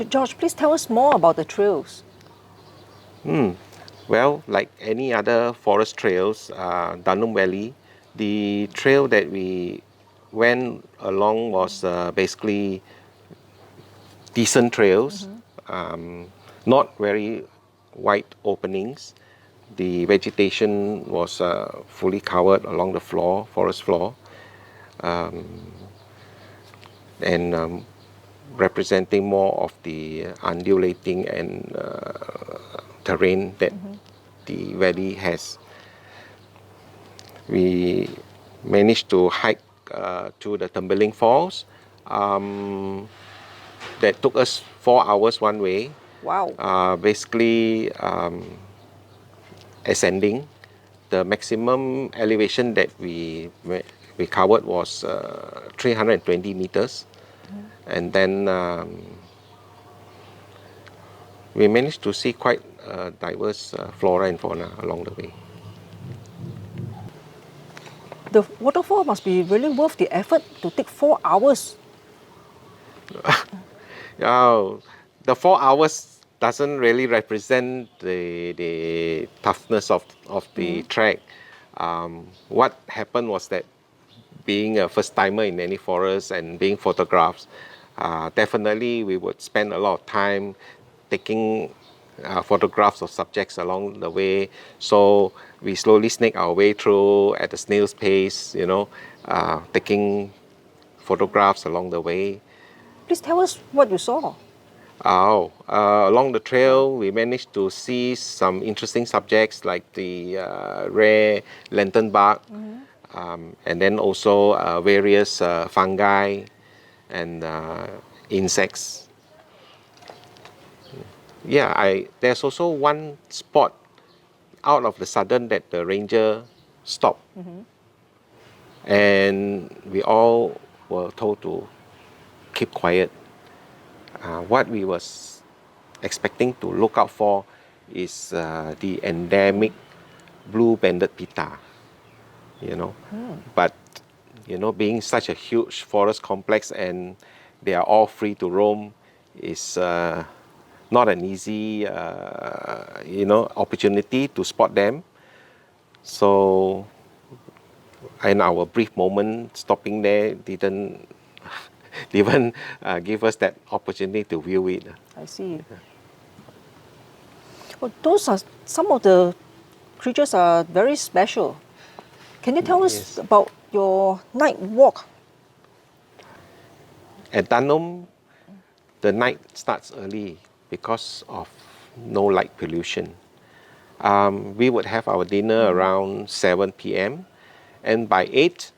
George, please tell us more about the trails. Well, like any other forest trails, Danum Valley, the trail that we went along was basically decent trails, not very wide openings. The vegetation was fully covered along the floor, forest floor, and representing more of the undulating and terrain that the valley has. We managed to hike to the Tumbling Falls. That took us 4 hours one way. Wow. Basically ascending. The maximum elevation that we covered was 320 meters. And then we managed to see quite diverse flora and fauna along the way. The waterfall must be really worth the effort to take 4 hours. The 4 hours doesn't really represent the toughness of the trek. What happened was that being a first timer in any forest and being photographed, definitely we would spend a lot of time taking photographs of subjects along the way. So we slowly snake our way through at a snail's pace, taking photographs along the way. Please tell us what you saw. Along the trail, we managed to see some interesting subjects like the rare lanternbug, and then also various fungi and insects. There's also one spot out of the sudden that the ranger stopped, and we all were told to keep quiet. What we was expecting to look out for is the endemic blue-banded pitta, But, being such a huge forest complex and they are all free to roam is not an easy, opportunity to spot them. So, in our brief moment, stopping there didn't even give us that opportunity to view it. I see. Well, those are some of the creatures are very special. Can you tell us about your night walk? At Danum, the night starts early because of no light pollution. We would have our dinner around 7 p.m. and by 8,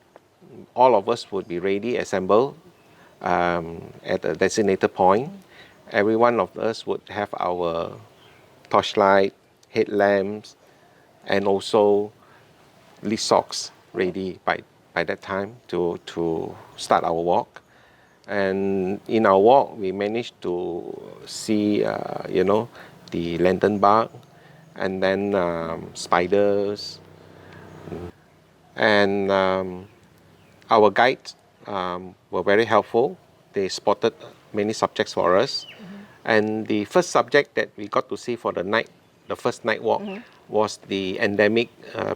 all of us would be ready, assembled at a designated point. Every one of us would have our torchlight, headlamps, and also leaf socks ready by that time to start our walk. And in our walk, we managed to see, the lanternbug, and then spiders. And our guides were very helpful. They spotted many subjects for us. And the first subject that we got to see for the first night walk was the endemic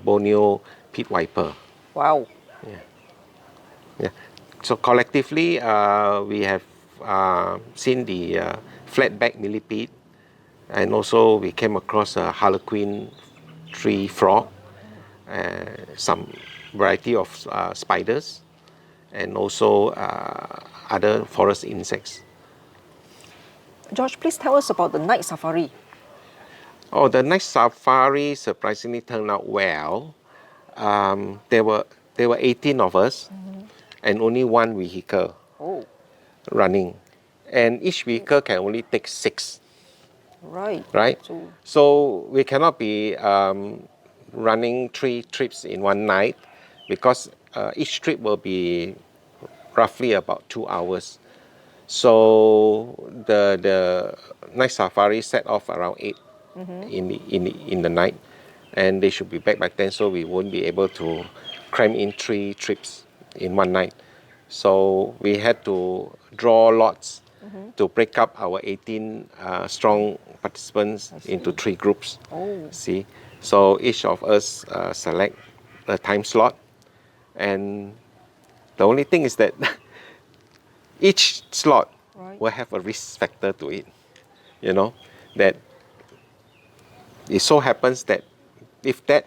Borneo pit viper. Wow. Yeah. So collectively, we have seen the flatback millipede, and also we came across a harlequin tree frog, some variety of spiders, and also other forest insects. George, please tell us about the night safari. The night safari surprisingly turned out well. There were 18 of us, and only one vehicle running, and each vehicle can only take 6. Right. So we cannot be running 3 trips in one night, because each trip will be roughly about 2 hours. So the night safari set off around 8 in the night, and they should be back by 10, so we won't be able to cram in 3 trips in one night. So we had to draw lots to break up our 18 strong participants I see. into 3 groups. Oh. See, so each of us select a time slot, and the only thing is that each slot Right. will have a risk factor to it. You know, that it so happens that if that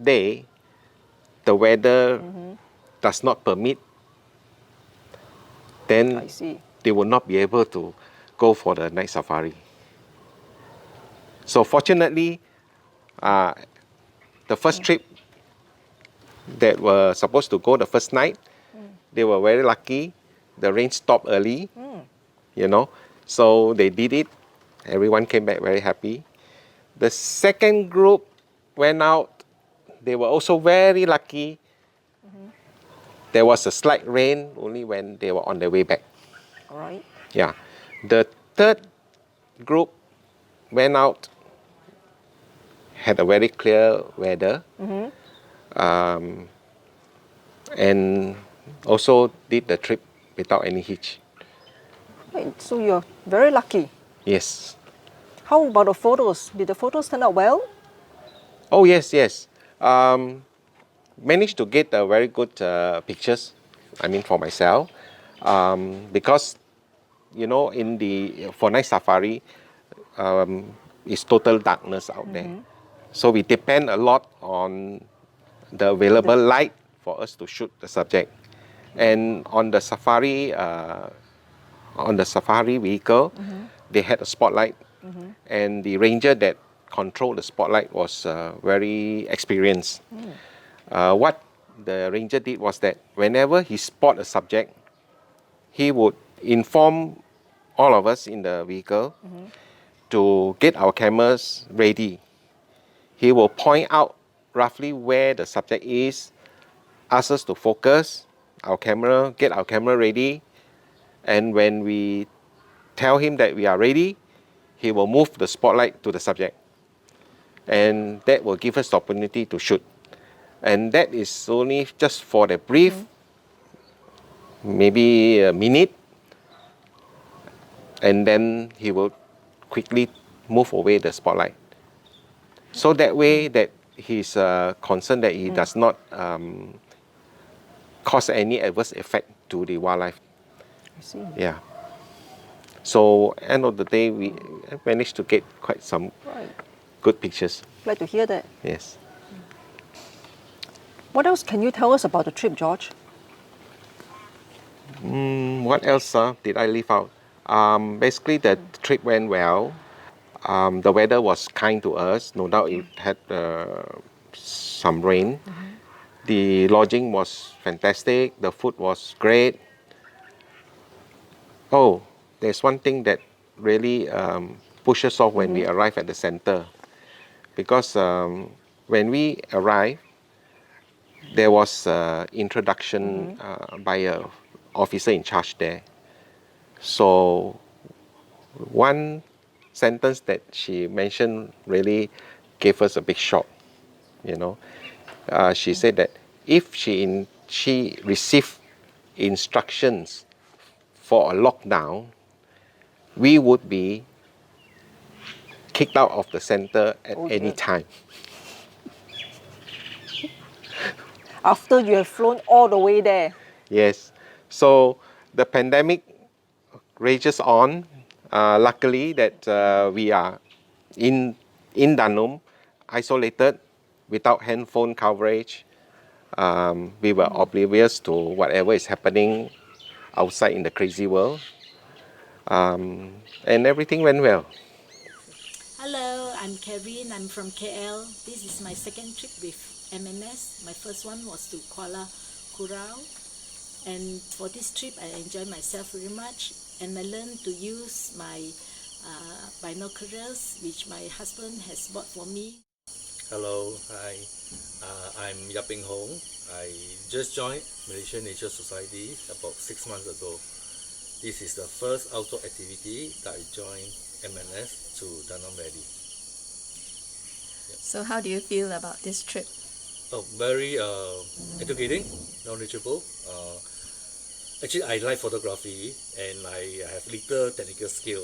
day the weather does not permit, then I see. they will not be able to go for the night safari. So fortunately, the first trip that were supposed to go the first night, they were very lucky. The rain stopped early, you know, so they did it. Everyone came back very happy. The second group went out. They were also very lucky. There was a slight rain only when they were on their way back. All right. Yeah. The third group went out, had a very clear weather, and also did the trip without any hitch. Right. So you're very lucky. Yes. How about the photos? Did the photos turn out well? Oh, yes, yes. Managed to get very good pictures, I mean, for myself. Because, you know, for night safari, it's total darkness out there. So we depend a lot on the available light for us to shoot the subject. And on the safari vehicle, they had a spotlight, and the ranger that controlled the spotlight was very experienced. What the ranger did was that whenever he spot a subject, he would inform all of us in the vehicle to get our cameras ready. He will point out roughly where the subject is, ask us to focus our camera, get our camera ready, and when we tell him that we are ready, he will move the spotlight to the subject. And that will give us the opportunity to shoot. And that is only just for the brief, maybe a minute, and then he will quickly move away the spotlight. So that way that he's concerned that he does not cause any adverse effect to the wildlife. I see. Yeah. So end of the day, we managed to get quite some Right. good pictures. Glad to hear that. Yes. What else can you tell us about the trip, George? What else did I leave out? Basically, the trip went well. The weather was kind to us. No doubt it had some rain. The lodging was fantastic. The food was great. Oh, there's one thing that really pushes off when we arrive at the center. Because when we arrived, there was introduction by a officer in charge there. So one sentence that she mentioned really gave us a big shock. You know, she said that if she received instructions for a lockdown, we would be kicked out of the center at any dear. time. After you have flown all the way there. Yes. So the pandemic rages on. Luckily that we are in Danum, isolated, without handphone coverage. We were oblivious to whatever is happening outside in the crazy world. And everything went well. Hello, I'm Kevin. I'm from KL. This is my second trip with MNS. My first one was to Kuala Kurau. And for this trip, I enjoyed myself very much. And I learned to use my binoculars, which my husband has bought for me. Hello, hi. I'm Peng. I just joined Malaysian Nature Society about 6 months ago. This is the first outdoor activity that I joined MNS to Danum Valley. So how do you feel about this trip? Oh, very educating, knowledgeable, Actually, I like photography and I have little technical skill.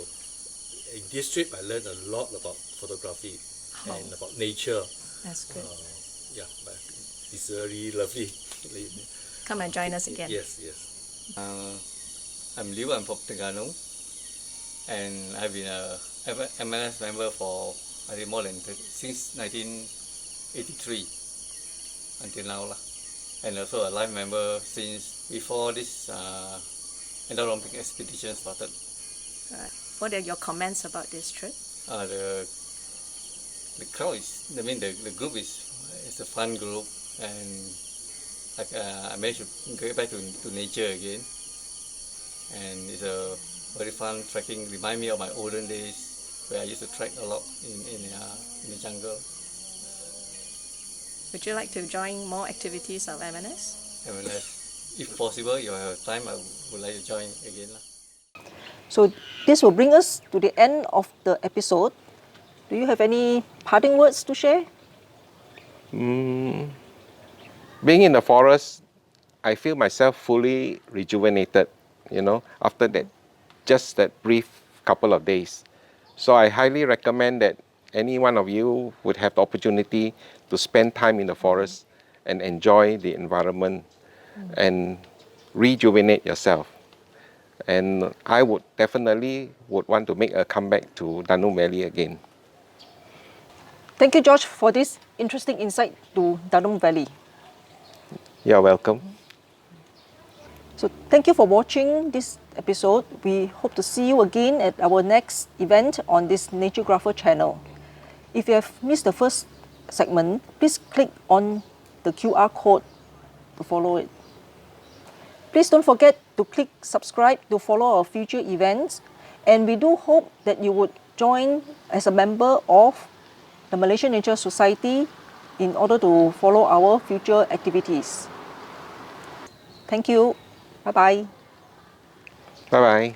In this trip, I learned a lot about photography and about nature. That's good. Yeah, but it's really lovely. Come and join us again. Yes, yes. I'm Liu, I'm from Terengganu, and I've been a MNS member for I think more than since 1983 until now lah, and also a life member since before this Olympic expedition started. Right. What are your comments about this trip? The crowd is, I mean the group is a fun group, and like I managed to get back to nature again, and it's a very fun trekking. Remind me of my olden days where I used to trek a lot in the jungle. Would you like to join more activities of MNS? MNS, if possible, if I have time, I would like to join again lah. So this will bring us to the end of the episode. Do you have any parting words to share? Being in the forest, I feel myself fully rejuvenated, after just that brief couple of days. So I highly recommend that any one of you would have the opportunity to spend time in the forest and enjoy the environment and rejuvenate yourself. And I would definitely want to make a comeback to Danum Valley again. Thank you, George, for this interesting insight to Danum Valley. You're welcome. So thank you for watching this episode. We hope to see you again at our next event on this Naturegrapher channel. If you have missed the first segment, please click on the QR code to follow it. Please don't forget to click subscribe to follow our future events, and we do hope that you would join as a member of the Malaysian Nature Society in order to follow our future activities. Thank you. Bye-bye. Bye-bye.